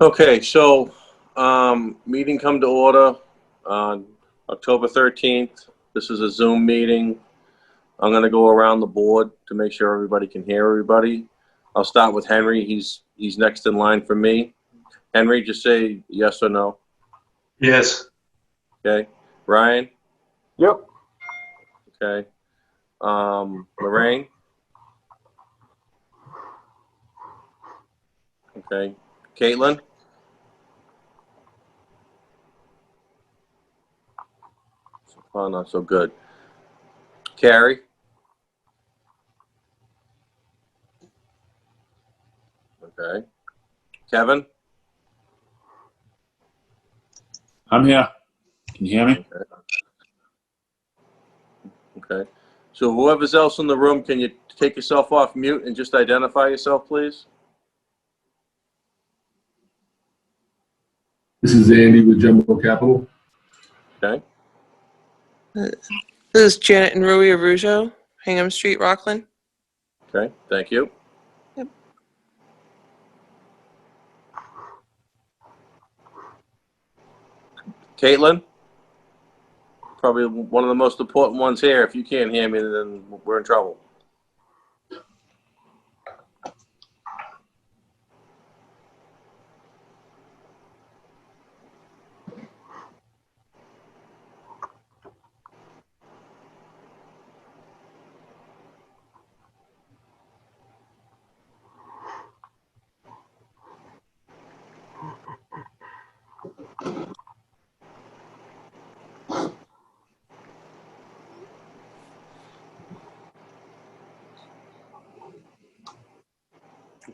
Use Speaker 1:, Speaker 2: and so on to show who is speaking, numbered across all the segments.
Speaker 1: Okay, so meeting come to order on October 13th. This is a Zoom meeting. I'm going to go around the board to make sure everybody can hear everybody. I'll start with Henry. He's next in line for me. Henry, just say yes or no.
Speaker 2: Yes.
Speaker 1: Okay. Ryan?
Speaker 3: Yep.
Speaker 1: Okay. Lorraine? Okay. Caitlin? So far, not so good. Carrie? Okay. Kevin?
Speaker 4: I'm here. Can you hear me?
Speaker 1: Okay. So whoever's else in the room, can you take yourself off mute and just identify yourself, please?
Speaker 3: This is Andy with Jumbo Capital.
Speaker 1: Okay.
Speaker 5: This is Janet and Rui Erosion, Hingham Street, Rockland.
Speaker 1: Okay. Thank you.
Speaker 5: Yep.
Speaker 1: Caitlin? Probably one of the most important ones here. If you can't hear me, then we're in trouble.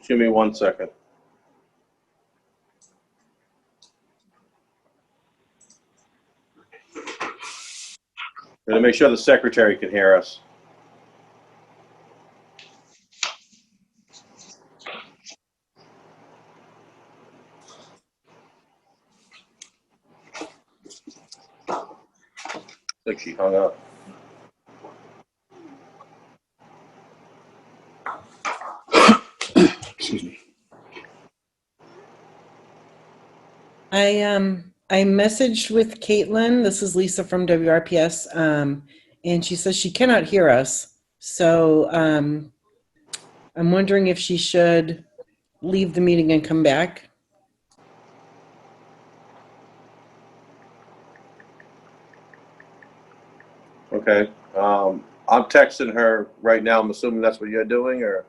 Speaker 1: Give me 1 second. Gotta make sure the secretary can hear us. I think she hung up.
Speaker 4: Excuse me.
Speaker 6: I messaged with Caitlin. This is Lisa from WRPS, and she says she cannot hear us. So I'm wondering if she should leave the meeting and come back.
Speaker 1: Okay. I'm texting her right now. I'm assuming that's what you're doing, or?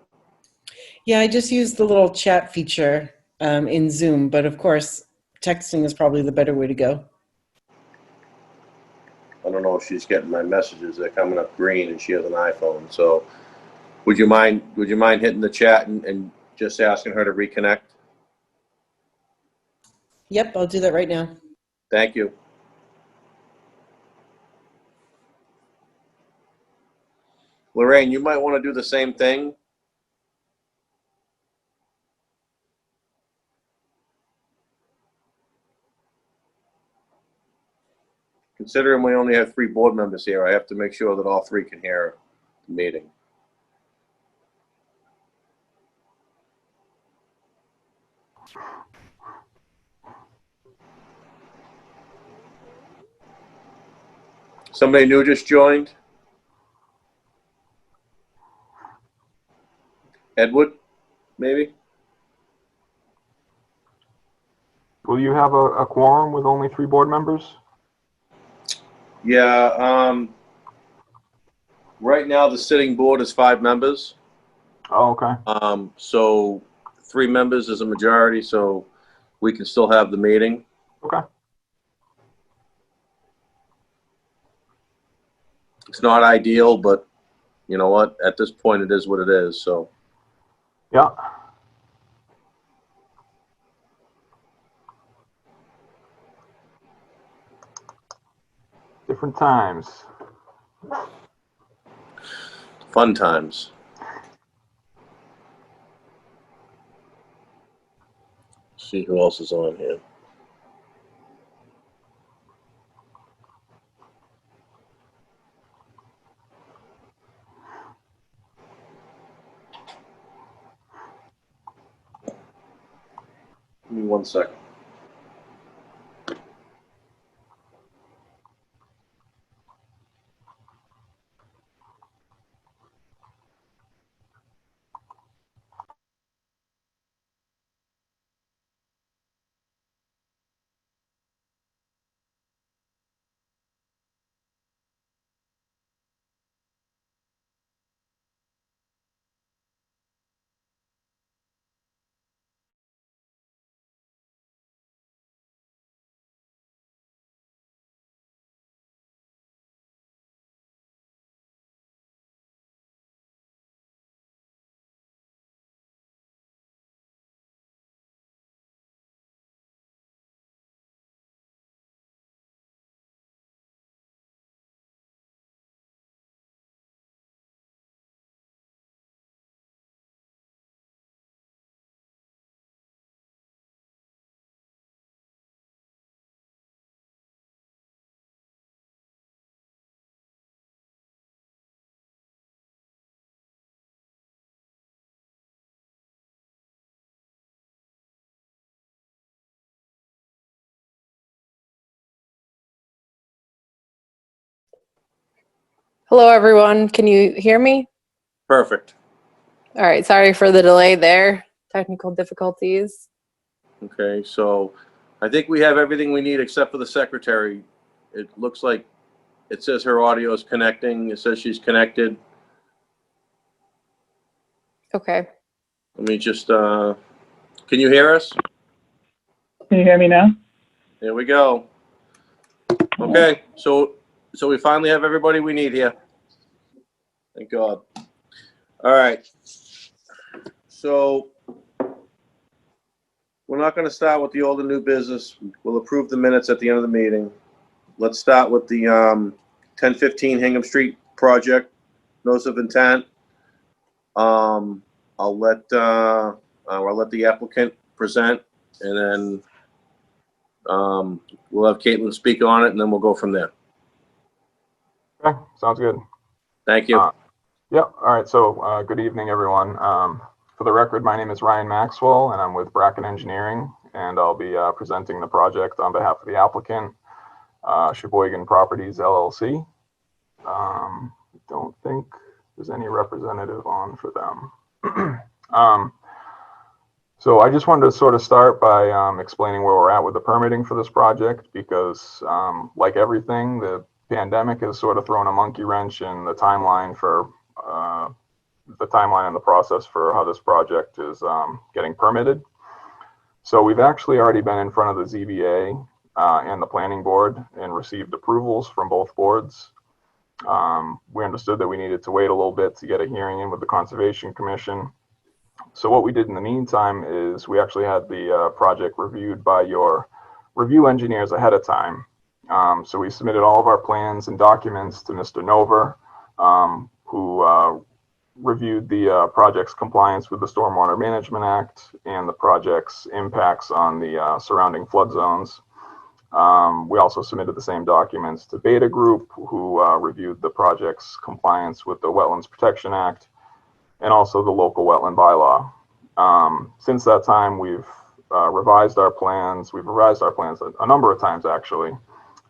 Speaker 6: Yeah, I just used the little chat feature in Zoom, but of course, texting is probably the better way to go.
Speaker 1: I don't know if she's getting my messages. They're coming up green, and she has an iPhone. So, would you mind hitting the chat and just asking her to reconnect?
Speaker 6: Yep, I'll do that right now.
Speaker 1: Thank you. Lorraine, you might want to do the same thing. Considering we only have 3 board members here, I have to make sure that all 3 can hear the meeting. Somebody new just joined? Edward, maybe?
Speaker 7: Will you have a quorum with only 3 board members?
Speaker 1: Yeah, right now the sitting board is 5 members.
Speaker 7: Oh, okay.
Speaker 1: So 3 members is a majority, so we can still have the meeting.
Speaker 7: Okay.
Speaker 1: It's not ideal, but you know what? At this point, it is what it is, so.
Speaker 7: Yeah. Different times.
Speaker 1: Fun times. See who else is on here. 1 second.
Speaker 2: Hello, everyone. Can you hear me?
Speaker 1: Perfect.
Speaker 2: All right. Sorry for the delay there. Technical difficulties.
Speaker 1: Okay, so I think we have everything we need except for the secretary. It looks like it says her audio is connecting. It says she's connected.
Speaker 2: Okay.
Speaker 1: Let me just, can you hear us?
Speaker 8: Can you hear me now?
Speaker 1: There we go. Okay, so we finally have everybody we need here. Thank God. All right. So we're not going to start with the old and new business. We'll approve the minutes at the end of the meeting. Let's start with the 1015 Hingham Street project. Notice of intent. I'll let the applicant present, and then we'll have Caitlin speak on it, and then we'll go from there.
Speaker 7: Okay, sounds good.
Speaker 1: Thank you.
Speaker 7: Yep. All right. So good evening, everyone. For the record, my name is Ryan Maxwell, and I'm with Bracken Engineering, and I'll be presenting the project on behalf of the applicant, Sheboygan Properties LLC. Don't think there's any representative on for them. So I just wanted to sort of start by explaining where we're at with the permitting for this project, because like everything, the pandemic has sort of thrown a monkey wrench in the timeline for and the process for how this project is getting permitted. So we've actually already been in front of the ZBA and the planning board and received approvals from both boards. We understood that we needed to wait a little bit to get a hearing in with the Conservation Commission. So what we did in the meantime is we actually had the project reviewed by your review engineers ahead of time. So we submitted all of our plans and documents to Mr. Nover, who reviewed the project's compliance with the Stormwater Management Act and the project's impacts on the surrounding flood zones. We also submitted the same documents to Beta Group, who reviewed the project's compliance with the Wetlands Protection Act and also the local wetland bylaw. Since that time, we've revised our plans. We've revised our plans a number of times, actually,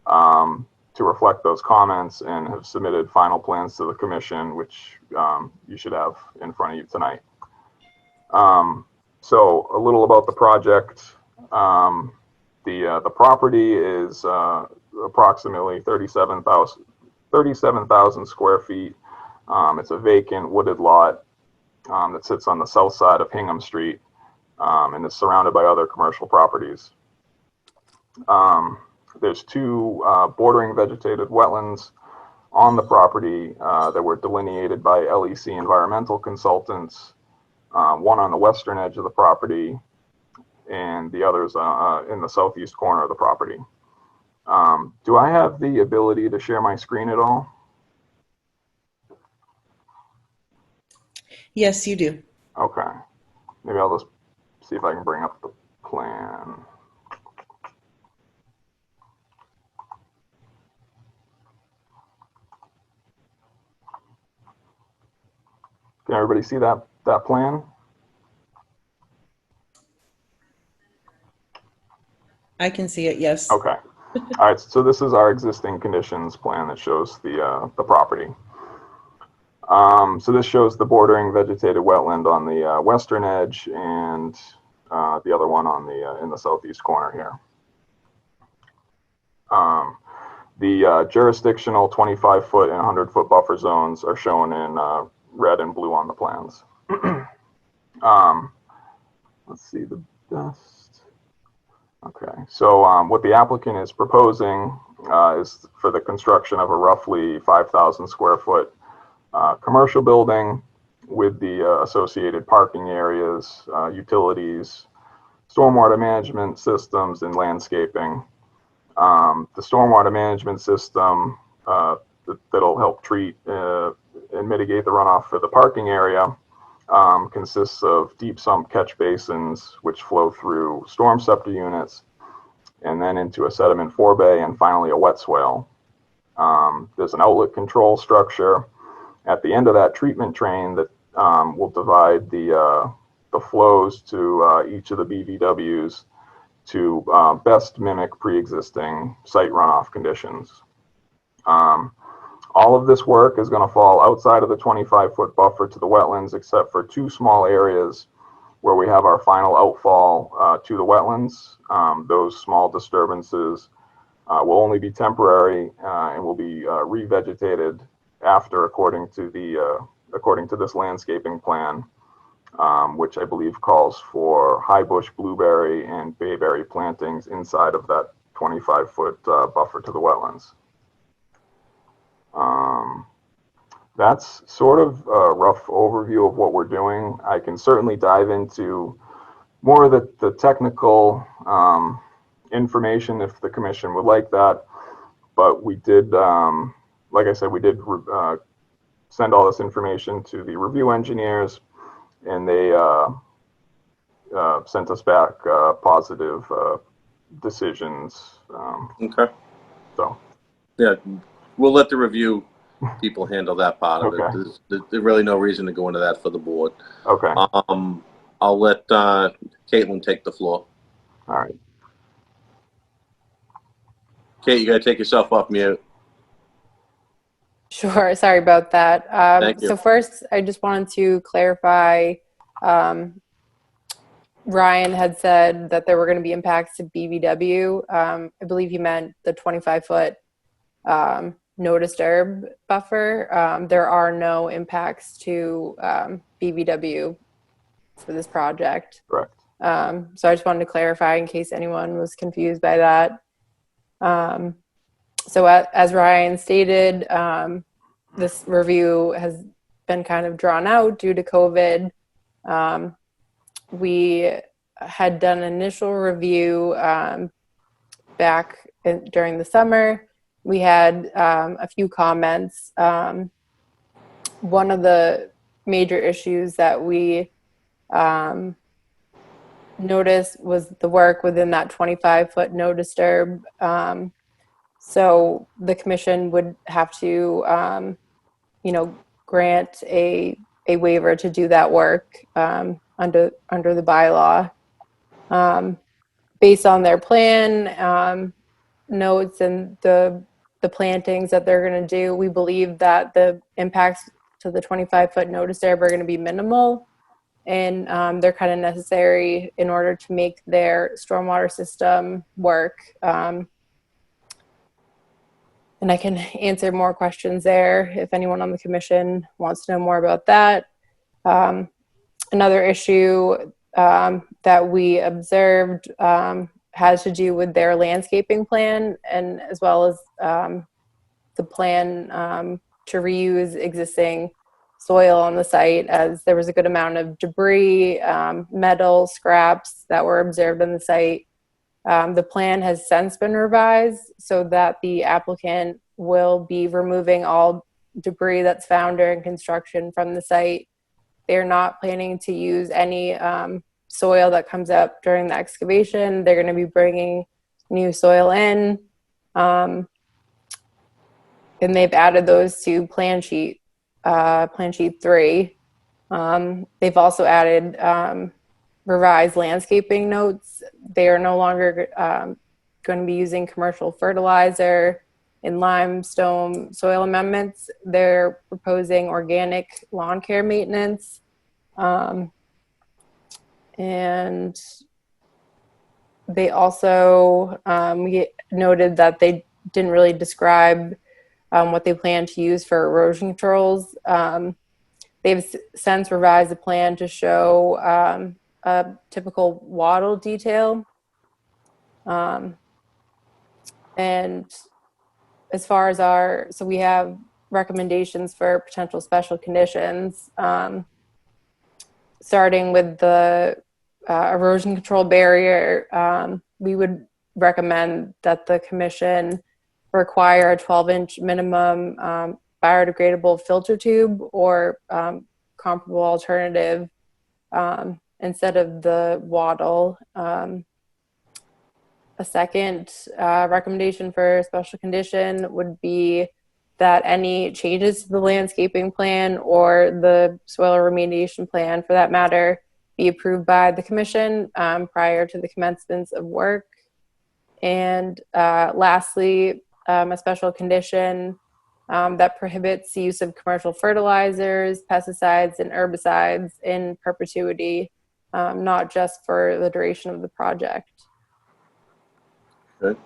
Speaker 7: to reflect those comments, and have submitted final plans to the commission, which you should have in front of you tonight. So a little about the project. The property is approximately 37,000 square feet. It's a vacant wooded lot that sits on the south side of Hingham Street and is surrounded by other commercial properties. There's two bordering vegetated wetlands on the property that were delineated by LEC environmental consultants, one on the western edge of the property and the others in the southeast corner of the property. Do I have the ability to share my screen at all?
Speaker 6: Yes, you do.
Speaker 7: Okay. Maybe I'll just see if I can bring up the plan. Can everybody see that plan?
Speaker 6: I can see it, yes.
Speaker 7: Okay. All right, so this is our existing conditions plan that shows the property. So this shows the bordering vegetated wetland on the western edge and the other one on the in the southeast corner here. The jurisdictional 25-foot and 100-foot buffer zones are shown in red and blue on the plans. Let's see the best. Okay, so what the applicant is proposing is for the construction of a roughly 5,000 square foot commercial building with the associated parking areas, utilities, stormwater management systems, and landscaping. The stormwater management system that'll help treat and mitigate the runoff for the parking area consists of deep sump catch basins, which flow through storm scepter units, and then into a sediment forebay, and finally a wet swale. There's an outlet control structure at the end of that treatment train that will divide the flows to each of the BVWs to best mimic pre-existing site runoff conditions. All of this work is going to fall outside of the 25-foot buffer to the wetlands, except for two small areas where we have our final outfall to the wetlands. Those small disturbances will only be temporary and will be revegetated after, according to this landscaping plan, which I believe calls for high bush blueberry and bayberry plantings inside of that 25-foot buffer to the wetlands. That's sort of a rough overview of what we're doing. I can certainly dive into more of the technical information if the commission would like that. But we did, like I said, we did send all this information to the review engineers, and they sent us back positive decisions.
Speaker 1: Okay.
Speaker 7: So.
Speaker 1: Yeah, we'll let the review people handle that part of
Speaker 7: Okay.
Speaker 1: it. There's really no reason to go into that for the board.
Speaker 7: Okay.
Speaker 1: I'll let Caitlin take the floor.
Speaker 7: All right.
Speaker 1: Kate, you gotta take yourself off mute.
Speaker 2: Sure. Sorry about that.
Speaker 1: Thank you.
Speaker 2: So first, I just wanted to clarify, Ryan had said that there were going to be impacts to BVW. I believe he meant the 25-foot no disturb buffer. There are no impacts to BVW for this project.
Speaker 7: Correct.
Speaker 2: So I just wanted to clarify in case anyone was confused by that. So as Ryan stated, this review has been kind of drawn out due to COVID. We had done an initial review back during the summer. We had a few comments. One of the major issues that we noticed was the work within that 25-foot no disturb. So the commission would have to, grant a waiver to do that work under the bylaw. Based on their plan, notes and the plantings that they're going to do, we believe that the impacts to the 25-foot no disturb are going to be minimal, and they're kind of necessary in order to make their stormwater system work. And I can answer more questions there if anyone on the commission wants to know more about that. Another issue that we observed has to do with their landscaping plan, and as well as the plan to reuse existing soil on the site, as there was a good amount of debris, metal, scraps that were observed on the site. The plan has since been revised so that the applicant will be removing all debris that's found during construction from the site. They're not planning to use any soil that comes up during the excavation. They're going to be bringing new soil in, and they've added those to plan sheet 3. They've also added revised landscaping notes. They are no longer going to be using commercial fertilizer and limestone soil amendments. They're proposing organic lawn care maintenance. And they also we noted that they didn't really describe what they plan to use for erosion controls. They've since revised the plan to show a typical wattle detail. And as far as so we have recommendations for potential special conditions, starting with the erosion control barrier. We would recommend that the commission require a 12-inch minimum biodegradable filter tube or comparable alternative instead of the wattle. A second recommendation for special condition would be that any changes to the landscaping plan or the soil remediation plan, for that matter, be approved by the commission prior to the commencement of work. And lastly, a special condition that prohibits the use of commercial fertilizers, pesticides, and herbicides in perpetuity, not just for the duration of the project.
Speaker 1: Okay.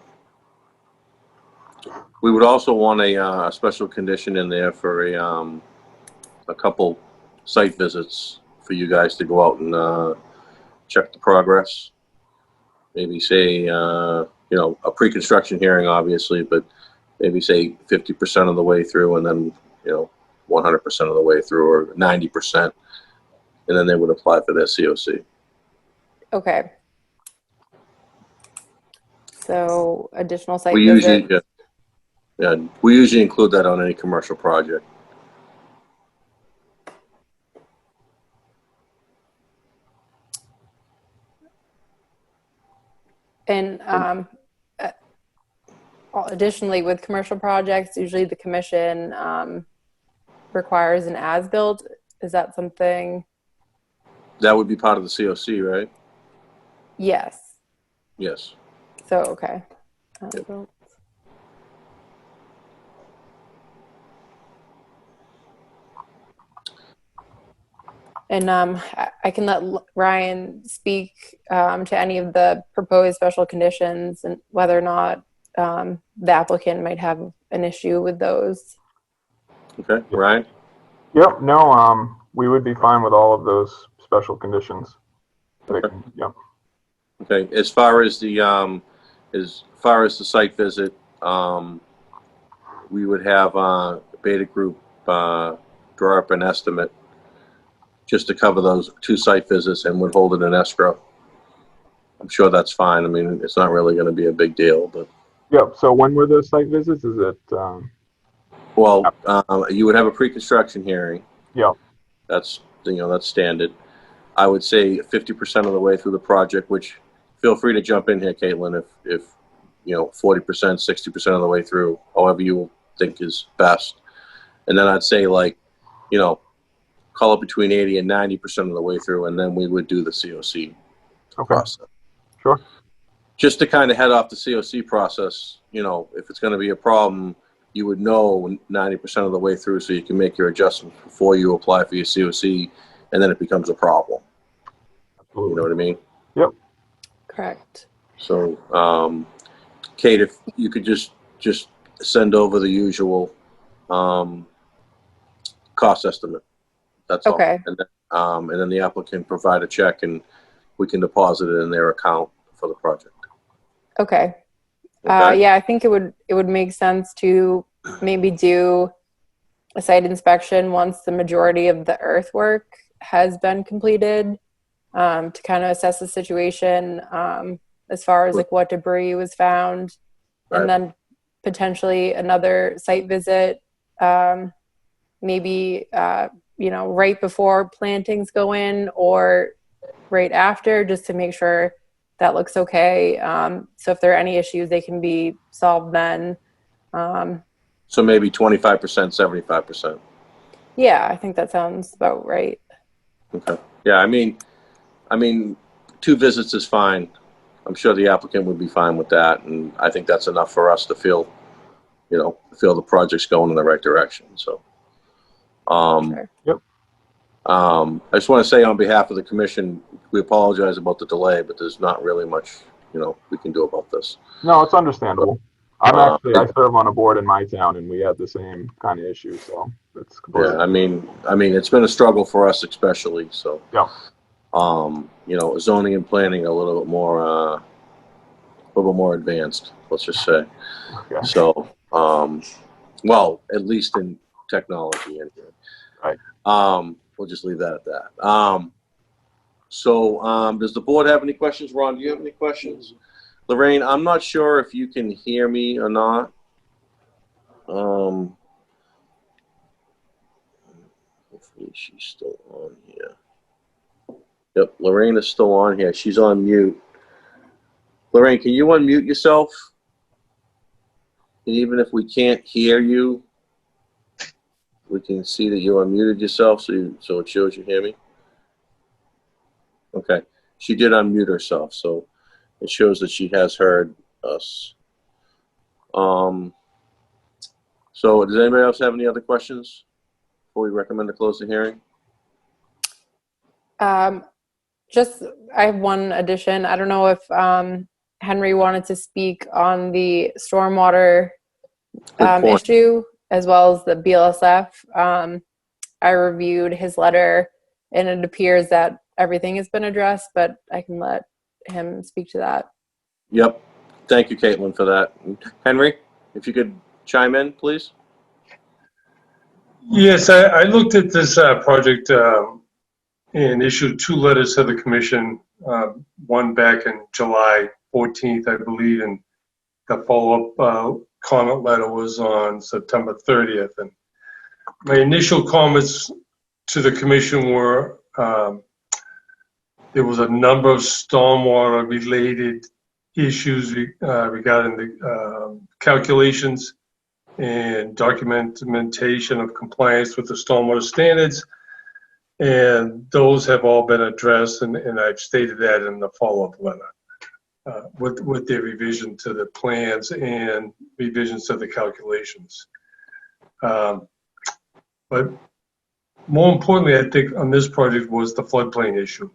Speaker 1: We would also want a special condition in there for a couple site visits for you guys to go out and check the progress. Maybe say, a pre-construction hearing, obviously, but maybe say 50% of the way through and then, 100% of the way through or 90%. And then they would apply for their COC.
Speaker 2: Okay. So additional site
Speaker 1: We
Speaker 2: visits.
Speaker 1: usually, we usually include that on any commercial project.
Speaker 2: And additionally, with commercial projects, usually the commission requires an as-built. Is that something?
Speaker 1: That would be part of the COC, right?
Speaker 2: Yes.
Speaker 1: Yes.
Speaker 2: So, okay. As-built. And I can let Ryan speak to any of the proposed special conditions and whether or not the applicant might have an issue with those.
Speaker 1: Okay, Ryan?
Speaker 7: Yep, no, we would be fine with all of those special conditions.
Speaker 1: Okay.
Speaker 7: Yep.
Speaker 1: Okay, as far as the site visit, we would have Beta Group draw up an estimate just to cover those 2 site visits and would hold it in escrow. I'm sure that's fine. I mean, it's not really going to be a big deal, but.
Speaker 7: Yep, so when were those site visits? Is it?
Speaker 1: Well, you would have a pre-construction hearing.
Speaker 7: Yep.
Speaker 1: That's standard. I would say 50% of the way through the project, which feel free to jump in here, Caitlin, if 40%, 60% of the way through, however you think is best. And then I'd say call it between 80 and 90% of the way through, and then we would do the COC process.
Speaker 7: Sure.
Speaker 1: Just to kind of head off the COC process, if it's going to be a problem, you would know 90% of the way through so you can make your adjustments before you apply for your COC, and then it becomes a problem.
Speaker 7: Absolutely.
Speaker 1: You know what I mean?
Speaker 7: Yep.
Speaker 2: Correct.
Speaker 1: So, Kate, if you could just send over the usual cost estimate. That's
Speaker 2: Okay.
Speaker 1: all. And then the applicant provide a check and we can deposit it in their account for the project.
Speaker 2: Okay.
Speaker 1: Okay?
Speaker 2: Yeah, I think it would make sense to maybe do a site inspection once the majority of the earthwork has been completed, to kind of assess the situation as far as what debris was found,
Speaker 1: Right.
Speaker 2: and then potentially another site visit, maybe right before plantings go in or right after, just to make sure that looks okay. So if there are any issues, they can be solved then.
Speaker 1: So maybe 25%, 75%.
Speaker 2: Yeah, I think that sounds about right.
Speaker 1: Okay. Yeah, I mean, 2 visits is fine. I'm sure the applicant would be fine with that, and I think that's enough for us to feel, feel the project's going in the right direction. So,
Speaker 2: Sure.
Speaker 1: I just want to say on behalf of the commission, we apologize about the delay, but there's not really much, we can do about this.
Speaker 7: No, it's understandable. I
Speaker 1: Yeah.
Speaker 7: serve on a board in my town, and we had the same kind of issue, so it's completely.
Speaker 1: Yeah, I mean, it's been a struggle for us, especially. So,
Speaker 7: Yeah.
Speaker 1: Zoning and planning a little bit more advanced. Let's just say.
Speaker 7: Okay.
Speaker 1: So, well, at least in technology, anyway.
Speaker 7: Right.
Speaker 1: We'll just leave that at that. Does the board have any questions? Ron, do you have any questions? Lorraine, I'm not sure if you can hear me or not. Hopefully she's still on here. Yep, Lorraine is still on here. She's on mute. Lorraine, can you unmute yourself? And even if we can't hear you, we can see that you unmuted yourself, so it shows you hear me. Okay, she did unmute herself, so it shows that she has heard us. So does anybody else have any other questions before we recommend to close the hearing?
Speaker 2: I have one addition. I don't know if Henry wanted to speak on the stormwater issue as well as the BLSF. I reviewed his letter and it appears that everything has been addressed, but I can let him speak to that.
Speaker 1: Yep. Thank you, Caitlin, for that. Henry, if you could chime in, please.
Speaker 9: Yes, I looked at this project and issued 2 letters to the commission, one back in July 14th, I believe, and the follow-up comment letter was on September 30th. And my initial comments to the commission were there was a number of stormwater-related issues regarding the calculations and documentation of compliance with the stormwater standards. And those have all been addressed, and I've stated that in the follow-up letter with their revision to the plans and revisions to the calculations. But more importantly, I think on this project was the floodplain issue.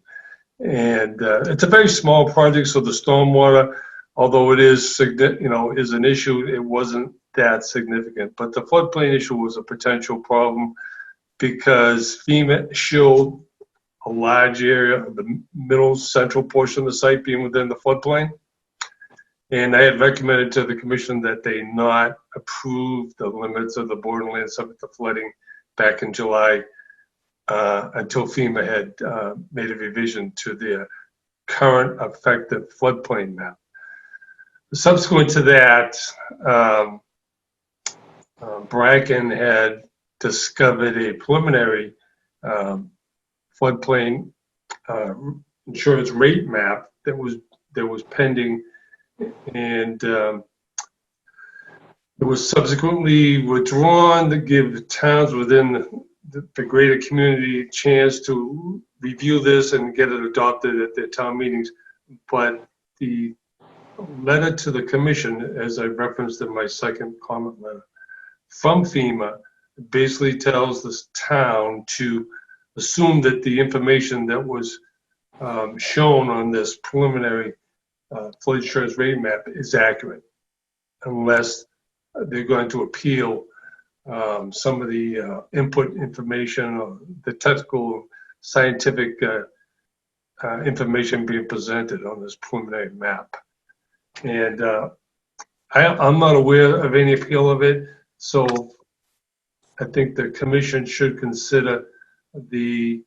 Speaker 9: And it's a very small project, so the stormwater, although it is, is an issue, it wasn't that significant. But the floodplain issue was a potential problem because FEMA showed a large area of the middle central portion of the site being within the floodplain. And I had recommended to the commission that they not approve the limits of the borderland subject to flooding back in July until FEMA had made a revision to their current effective floodplain map. Subsequent to that, Bracken had discovered a preliminary floodplain insurance rate map that was pending, and it was subsequently withdrawn to give towns within the greater community a chance to review this and get it adopted at their town meetings. But the letter to the commission, as I referenced in my second comment letter, from FEMA basically tells this town to assume that the information that was shown on this preliminary flood insurance rate map is accurate, unless they're going to appeal some of the input information or the technical scientific information being presented on this preliminary map. And I'm not aware of any appeal of it, so I think the commission should consider the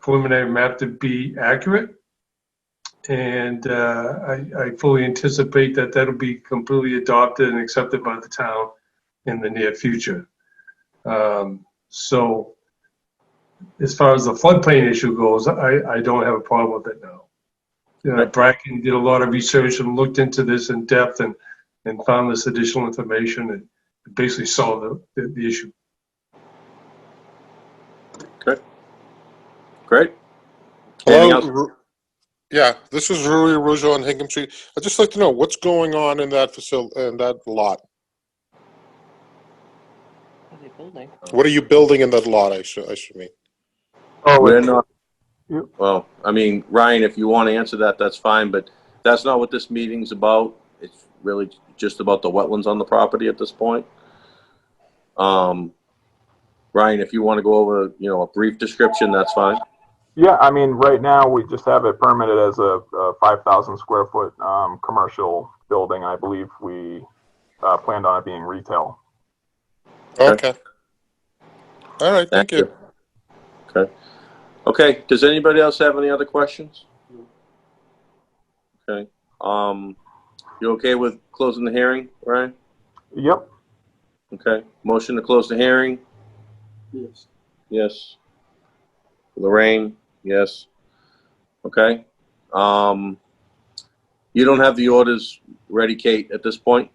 Speaker 9: preliminary map to be accurate. And I fully anticipate that that'll be completely adopted and accepted by the town in the near future. So as far as the floodplain issue goes, I don't have a problem with it now. Bracken did a lot of research and looked into this in depth and found this additional information and basically solved the issue.
Speaker 1: Okay. Great. Anything else?
Speaker 10: Hello, Yeah, this is Rui Erosion on Hingham Street. I'd just like to know what's going on in that lot.
Speaker 2: What are they building?
Speaker 10: What are you building in that lot, I should mean.
Speaker 7: Oh,
Speaker 1: We're
Speaker 7: it's,
Speaker 1: not,
Speaker 7: Yep.
Speaker 1: well, I mean, Ryan, if you want to answer that, that's fine, but that's not what this meeting's about. It's really just about the wetlands on the property at this point. Ryan, if you want to go over, a brief description, that's fine.
Speaker 7: yeah, I mean, right now we just have it permitted as a 5,000 square foot commercial building. I believe we planned on it being retail.
Speaker 10: Okay. All right, thank you.
Speaker 1: Okay. Okay, does anybody else have any other questions? Okay. You okay with closing the hearing, Ryan?
Speaker 7: Yep.
Speaker 1: Okay. Motion to close the hearing?
Speaker 3: Yes.
Speaker 1: Yes. Lorraine? Yes. Okay. You don't have the orders ready, Kate, at this point?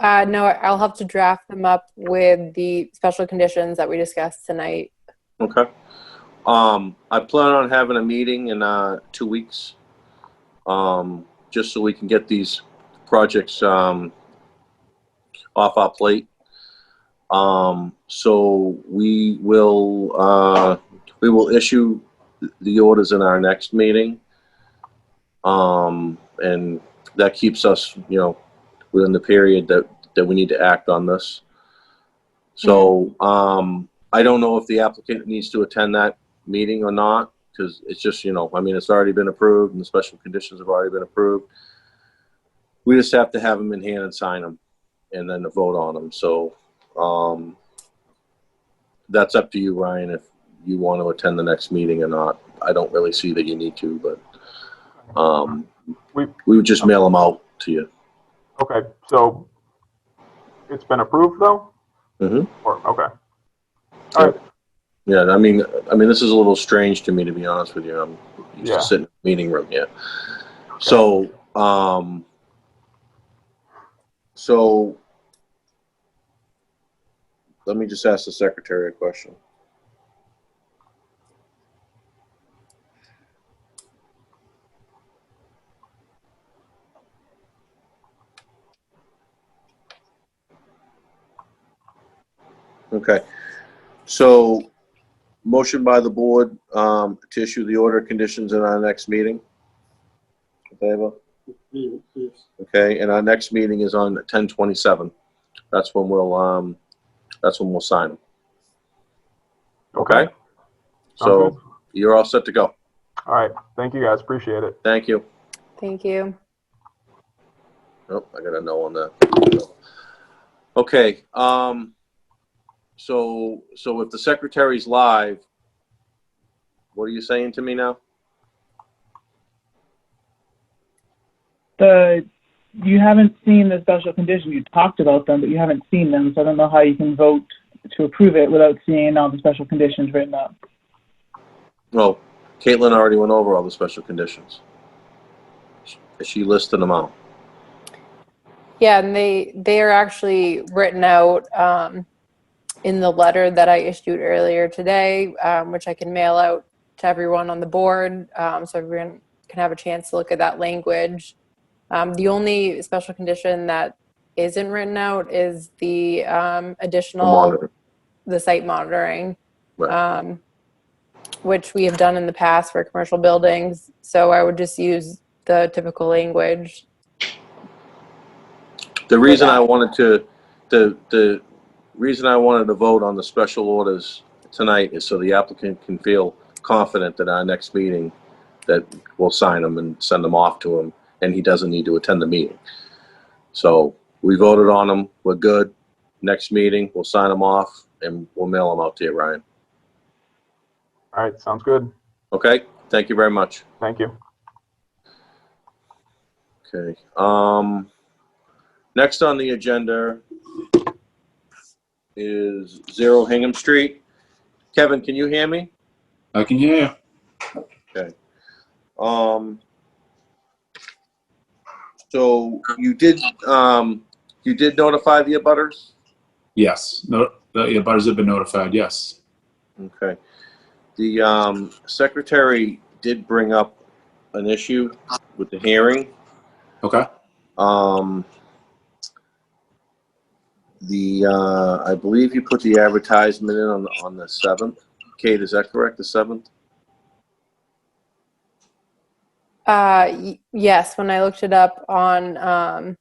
Speaker 2: No, I'll have to draft them up with the special conditions that we discussed tonight.
Speaker 1: Okay. I plan on having a meeting in 2 weeks, just so we can get these projects off our plate. So we will issue the orders in our next meeting, and that keeps us, within the period that we need to act on this. So I don't know if the applicant needs to attend that meeting or not, because it's just, it's already been approved and the special conditions have already been approved. We just have to have them in hand and sign them and then to vote on them. So that's up to you, Ryan, if you want to attend the next meeting or not. I don't really see that you need to, but we would just mail them out to you.
Speaker 7: Okay, so it's been approved though?
Speaker 1: Mm-hmm.
Speaker 7: Okay. All right.
Speaker 1: Yeah, I mean, this is a little strange to me, to be honest with you. I'm used to sitting in the meeting room here. Okay. So let me just ask the secretary a question. Okay. So motion by the board to issue the order of conditions in our next meeting. In favor?
Speaker 3: Yes.
Speaker 1: Okay, and our next meeting is on 10/27. That's when we'll sign them. Okay? So
Speaker 7: good.
Speaker 1: you're all set to go.
Speaker 7: All right. Thank you guys. Appreciate it.
Speaker 1: Thank you.
Speaker 2: Thank you.
Speaker 1: Oh, I got a no on that. Okay. So if the secretary's live, what are you saying to me now?
Speaker 8: You haven't seen the special condition. You talked about them, but you haven't seen them, so I don't know how you can vote to approve it without seeing all the special conditions written up.
Speaker 1: Well, Caitlin already went over all the special conditions. She listed them out.
Speaker 2: Yeah, and they are actually written out in the letter that I issued earlier today, which I can mail out to everyone on the board, so everyone can have a chance to look at that language. The only special condition that isn't written out is the additional the site monitoring,
Speaker 1: Right.
Speaker 2: which we have done in the past for commercial buildings. So I would just use the typical language.
Speaker 1: The reason I wanted to the reason I wanted to vote on the special orders tonight is so the applicant can feel confident that our next meeting that we'll sign them and send them off to him, and he doesn't need to attend the meeting. So we voted on them. We're good. Next meeting, we'll sign them off and we'll mail them out to you, Ryan.
Speaker 7: All right. Sounds good.
Speaker 1: Okay. Thank you very much.
Speaker 7: Thank you.
Speaker 1: Okay. Next on the agenda is 0 Hingham Street. Kevin, can you hear me?
Speaker 4: I can hear you.
Speaker 1: Okay. So you did notify the abutters?
Speaker 4: Yes. No, the abutters have been notified. Yes.
Speaker 1: Okay. The secretary did bring up an issue with the hearing.
Speaker 4: Okay.
Speaker 1: I believe you put the advertisement in on the 7th. Kate, is that correct? The 7th?
Speaker 2: Yes, when I looked it up on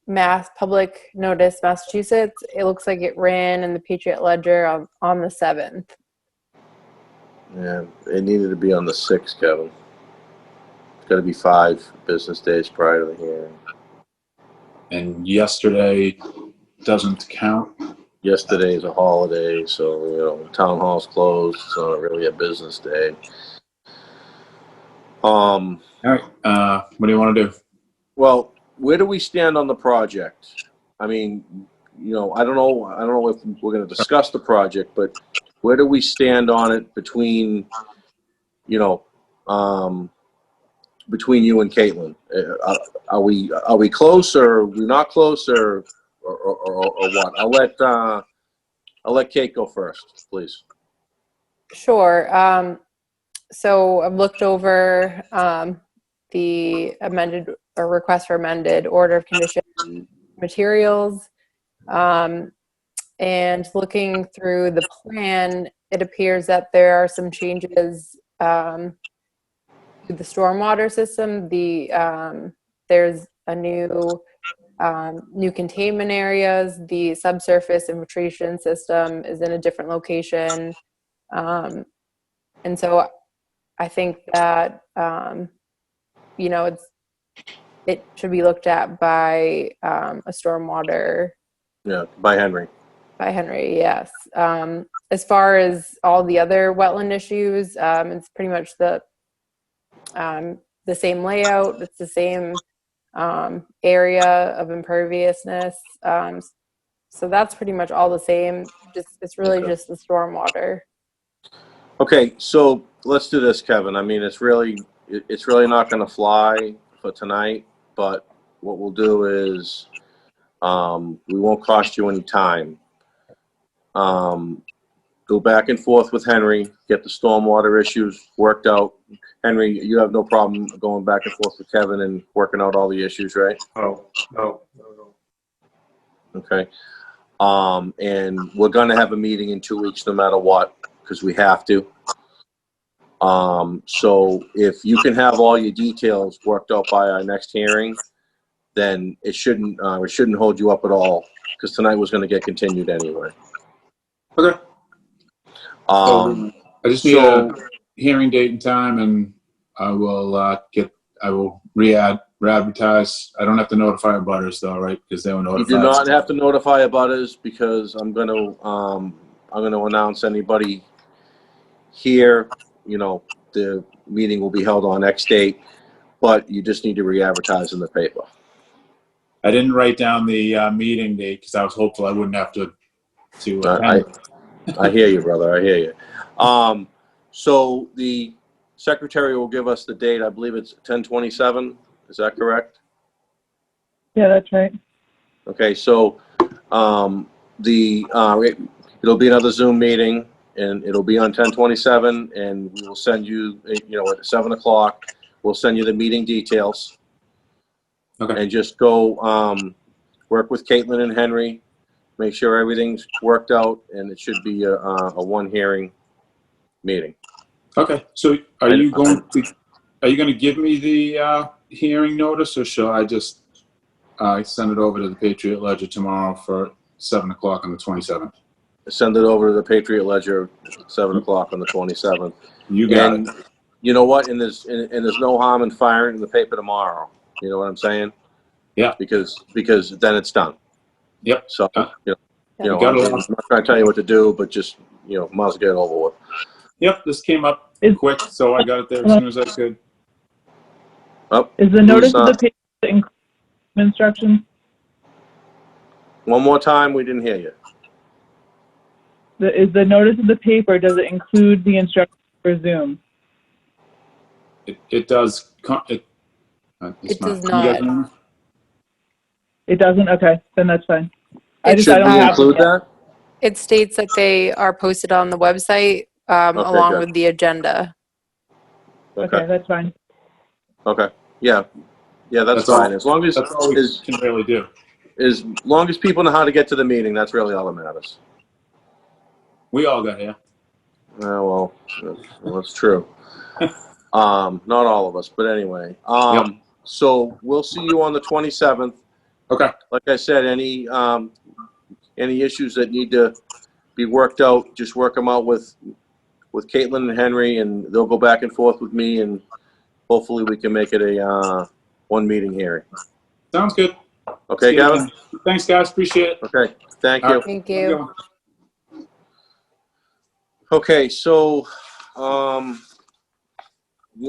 Speaker 2: Mass Public Notice, Massachusetts, it looks like it ran in the Patriot Ledger on the 7th.
Speaker 1: Yeah, it needed to be on the 6th, Kevin. It's got to be 5 business days prior to the hearing.
Speaker 4: And yesterday doesn't count.
Speaker 1: Yesterday is a holiday, so, you know, town hall's closed. It's not really a business day.
Speaker 4: All right. What do you want to do?
Speaker 1: Well, where do we stand on the project? I mean, you know, I don't know if we're going to discuss the project, but where do we stand on it between, you know, between you and Caitlin? Are we close, or are we not close, or what? I'll let Kate go first, please.
Speaker 2: Sure. So I've looked over the amended or request for amended order of condition materials, and looking through the plan, it appears that there are some changes to the stormwater system. There's a new containment areas. The subsurface infiltration system is in a different location, and so I think that you know, it should be looked at by a stormwater.
Speaker 1: Yeah, by Henry.
Speaker 2: By Henry, yes. As far as all the other wetland issues, it's pretty much the same layout. It's the same area of imperviousness. So that's pretty much all the same. It's really just the stormwater.
Speaker 1: Okay, so let's do this, Kevin. I mean, it's really not going to fly for tonight, but what we'll do is we won't cost you any time. Go back and forth with Henry, get the stormwater issues worked out. Henry, you have no problem going back and forth with Kevin and working out all the issues, right?
Speaker 9: Oh, no.
Speaker 1: Okay. And we're going to have a meeting in 2 weeks no matter what, because we have to. So if you can have all your details worked out by our next hearing, then it shouldn't hold you up at all, because tonight was going to get continued anyway.
Speaker 4: Okay. I just need a hearing date and time, and I will re-advertise. I don't have to notify abutters though, right? Because they were notified.
Speaker 1: You do not have to notify abutters, because I'm going to announce anybody here. You know, the meeting will be held on X date, but you just need to re-advertise in the paper.
Speaker 4: I didn't write down the meeting date because I was hopeful I wouldn't have to attend.
Speaker 1: I hear you, brother. I hear you. So the secretary will give us the date. I believe it's 10/27. Is that correct?
Speaker 8: Yeah, that's right.
Speaker 1: Okay. So it'll be another Zoom meeting, and it'll be on 10/27, and we will send you, at 7 o'clock, we'll send you the meeting details.
Speaker 4: Okay.
Speaker 1: And just go work with Caitlin and Henry. Make sure everything's worked out, and it should be a one hearing meeting.
Speaker 4: Okay. So are you going to give me the hearing notice, or shall I just send it over to the Patriot Ledger tomorrow for 7 o'clock on the 27th?
Speaker 1: Send it over to the Patriot Ledger 7 o'clock on the 27th.
Speaker 4: You got it.
Speaker 1: You know what? And there's no harm in firing it in the paper tomorrow. You know what I'm saying?
Speaker 4: Yeah.
Speaker 1: Because then it's done.
Speaker 4: Yep.
Speaker 1: So I'm not trying to tell you what to do, but just might as well get it over with.
Speaker 4: Yep. This came up quick, so I got it there as soon as I could.
Speaker 8: Is the notice of the paper include instructions?
Speaker 1: One more time, we didn't hear you.
Speaker 8: Is the notice of the paper, does it include the instructions for Zoom?
Speaker 4: It does.
Speaker 2: It does not.
Speaker 8: It doesn't? Okay, then that's fine.
Speaker 1: Should we include that?
Speaker 2: It states that they are posted on the website along with the agenda.
Speaker 8: Okay, that's fine.
Speaker 1: Okay. Yeah. Yeah, that's
Speaker 4: all-
Speaker 1: fine. As long as
Speaker 4: That's all we can really do.
Speaker 1: as long as people know how to get to the meeting, that's really all that matters.
Speaker 4: We all got here.
Speaker 1: Well, that's true. Not all of us, but anyway.
Speaker 4: Yep.
Speaker 1: So we'll see you on the 27th.
Speaker 4: Okay.
Speaker 1: Like I said, any issues that need to be worked out, just work them out with Caitlin and Henry, and they'll go back and forth with me, and hopefully we can make it a one meeting hearing.
Speaker 4: Sounds good.
Speaker 1: Okay,
Speaker 4: See you
Speaker 1: Gavin?
Speaker 4: then. Thanks, guys. Appreciate it.
Speaker 1: Okay, thank
Speaker 4: All
Speaker 1: you.
Speaker 4: right.
Speaker 2: Thank
Speaker 4: Have a good
Speaker 2: you.
Speaker 4: one.
Speaker 1: Okay, so the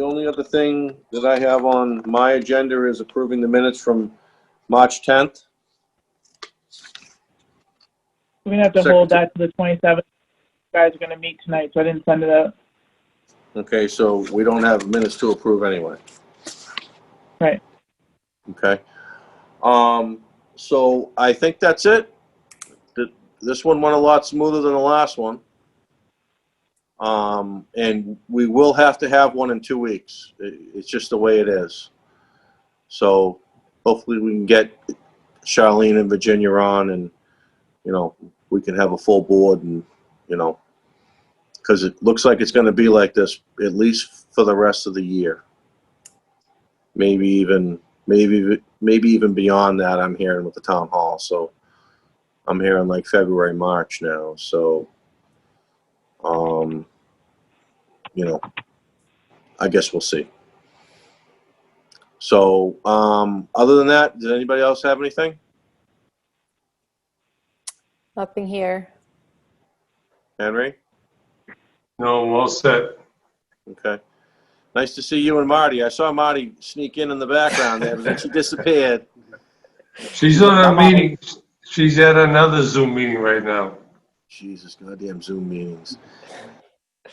Speaker 1: only other thing that I have on my agenda is approving the minutes from March 10th.
Speaker 8: We're gonna have to hold that to the 27th. You guys are gonna meet tonight, so I didn't send it out.
Speaker 1: Okay, so we don't have minutes to approve anyway.
Speaker 8: Right.
Speaker 1: Okay. So I think that's it. This one went a lot smoother than the last one. And we will have to have one in 2 weeks. It's just the way it is. So hopefully we can get Charlene and Virginia on, and, you know, we can have a full board, and, you know, because it looks like it's going to be like this at least for the rest of the year. Maybe even beyond that. I'm hearing with the town hall. So I'm hearing like February, March now. So, you know, I guess we'll see. So, other than that, does anybody else have anything?
Speaker 2: Nothing here.
Speaker 1: Henry?
Speaker 9: No, I'm all set.
Speaker 1: Okay. Nice to see you and Marty. I saw Marty sneak in the background there, but then she disappeared.
Speaker 9: She's on a meeting. She's at another Zoom meeting right now.
Speaker 1: Jesus, goddamn Zoom meetings.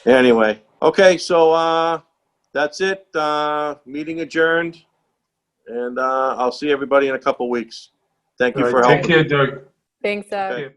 Speaker 1: Anyway, okay, so that's it. Meeting adjourned, and I'll see everybody in a couple weeks. Thank you
Speaker 9: All
Speaker 1: for
Speaker 9: right, take
Speaker 1: helping.
Speaker 9: care, Doug.
Speaker 2: Thanks,
Speaker 1: Okay.